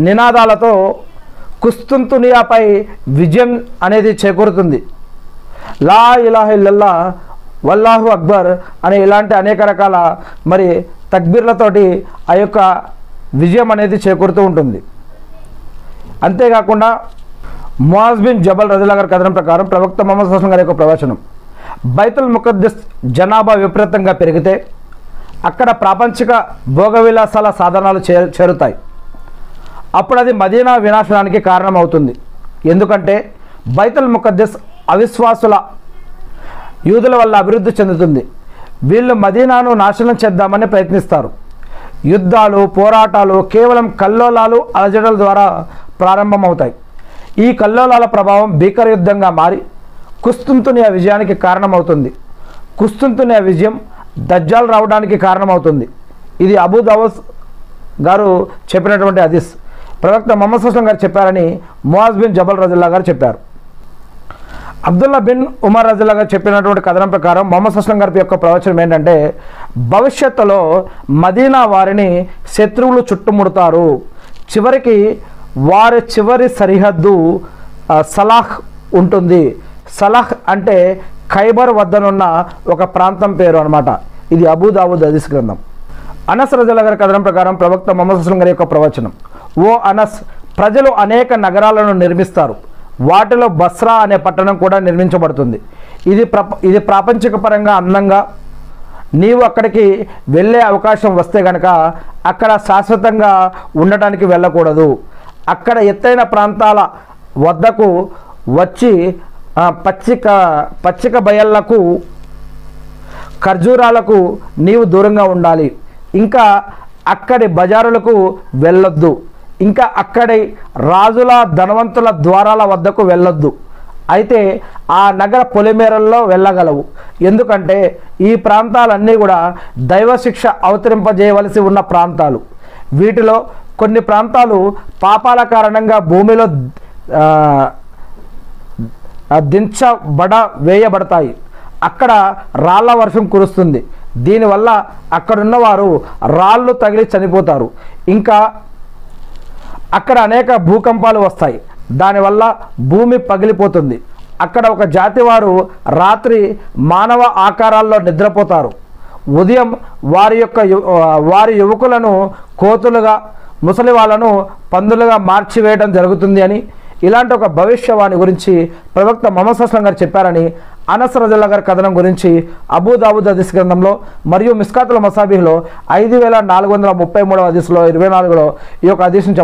నినాదాలతో కుస్తుంతునియాపై విజయం అనేది చేకూరుతుంది. లా ఇలాహ ఇల్లల్లా వల్లాహు అక్బర్ అనే ఇలాంటి అనేక రకాల మరి తక్బీర్లతోటి ఆ యొక్క విజయం అనేది చేకూరుతూ ఉంటుంది. అంతేకాకుండా ముఆజ్ బిన్ జబల్ రదియల్లాహు గారి కథనం ప్రకారం ప్రవక్త ముహమ్మద్ సల్లల్లాహు అలైహి వసల్లం గారి యొక్క ప్రవచనం, బైతుల్ ముఖద్దస్ జనాభా విపరీతంగా పెరిగితే అక్కడ ప్రాపంచిక భోగవిలాసాల సాధనాలు చేరుతాయి. అప్పుడు అది మదీనా వినాశనానికి కారణమవుతుంది. ఎందుకంటే బైతుల్ ముఖద్దస్ అవిశ్వాసుల యూదుల వల్ల అభివృద్ధి చెందుతుంది. వీళ్ళు మదీనాను నాశనం చేద్దామని ప్రయత్నిస్తారు. యుద్ధాలు, పోరాటాలు కేవలం కల్లోలాలు, అలజడుల ద్వారా ప్రారంభమవుతాయి. ఈ కల్లోలాల ప్రభావం భీకర యుద్ధంగా మారి కుస్తుంతునియా విజయానికి కారణమవుతుంది. కుస్తుంతునియా విజయం దజ్జాల్ రావడానికి కారణమవుతుంది. ఇది అబూ దావుద్ గారు చెప్పినటువంటి హదీస్. ప్రవక్త ముహమ్మద్ సల్లల్లాహు అలైహి వసల్లం గారు చెప్పారని ముఆజ్ బిన్ జబల్ రదియల్లాహు గారు చెప్పారు. అబ్దుల్లా బిన్ ఉమర్ రదియల్లాహు గారు చెప్పినటువంటి కథనం ప్రకారం ముహమ్మద్ సల్లల్లాహు అలైహి వసల్లం గారి యొక్క ప్రవచనం ఏంటంటే, భవిష్యత్తులో మదీనా వారిని శత్రువులు చుట్టుముడతారు. చివరికి వారి చివరి సరిహద్దు సలాహ్ ఉంటుంది. సలాహ్ అంటే ఖైబర్ వద్దనున్న ఒక ప్రాంతం పేరు అన్నమాట. ఇది అబూ దావుద్ హదీస్ గ్రంథం. అనస్ రదియల్లాహు గారి కథనం ప్రకారం ప్రవక్త ముహమ్మద్ సల్లల్లాహు అలైహి వసల్లం గారి యొక్క ప్రవచనం, ఓ అనస్, ప్రజలు అనేక నగరాలను నిర్మిస్తారు. వాటిలో బస్రా అనే పట్టణం కూడా నిర్మించబడుతుంది. ఇది ప్రాపంచిక పరంగా అందంగా, నీవు అక్కడికి వెళ్ళే అవకాశం వస్తే కనుక అక్కడ శాశ్వతంగా ఉండటానికి వెళ్ళకూడదు. అక్కడ ఎత్తైన ప్రాంతాల వద్దకు వచ్చి పచ్చిక బయళ్లకు, ఖర్జూరాలకు నీవు దూరంగా ఉండాలి. ఇంకా అక్కడి బజారులకు వెళ్ళొద్దు. ఇంకా అక్కడి రాజుల, ధనవంతుల ద్వారాల వద్దకు వెళ్ళొద్దు. అయితే ఆ నగర పొలిమేరల్లో వెళ్ళగలవు. ఎందుకంటే ఈ ప్రాంతాలన్నీ కూడా దైవశిక్ష అవతరింపజేయవలసి ఉన్న ప్రాంతాలు. వీటిలో కొన్ని ప్రాంతాలు పాపాల కారణంగా భూమిలో వేయబడతాయి. అక్కడ రాళ్ల వర్షం కురుస్తుంది. దీనివల్ల అక్కడున్నవారు రాళ్ళు తగిలి చనిపోతారు. ఇంకా అక్కడ అనేక భూకంపాలు వస్తాయి. దానివల్ల భూమి పగిలిపోతుంది. అక్కడ ఒక జాతి వారు రాత్రి మానవ ఆకారాల్లో నిద్రపోతారు. ఉదయం వారి యువకులను కోతులుగా, ముసలి వాళ్ళను పందులుగా మార్చివేయడం జరుగుతుంది అని, ఇలాంటి ఒక భవిష్యవాణి గురించి ప్రవక్త ముహమ్మద్ సల్లల్లాహు అలైహి వసల్లం గారు చెప్పారని అనస్ రదియల్లాహు గారి కథనం గురించి అబూ దావుద్ హదీస్ గ్రంథంలో మరియు మిస్కాతుల్ మసాబీహ్లో 5433 హదీస్లో 24లో ఈ యొక్క హదీస్ని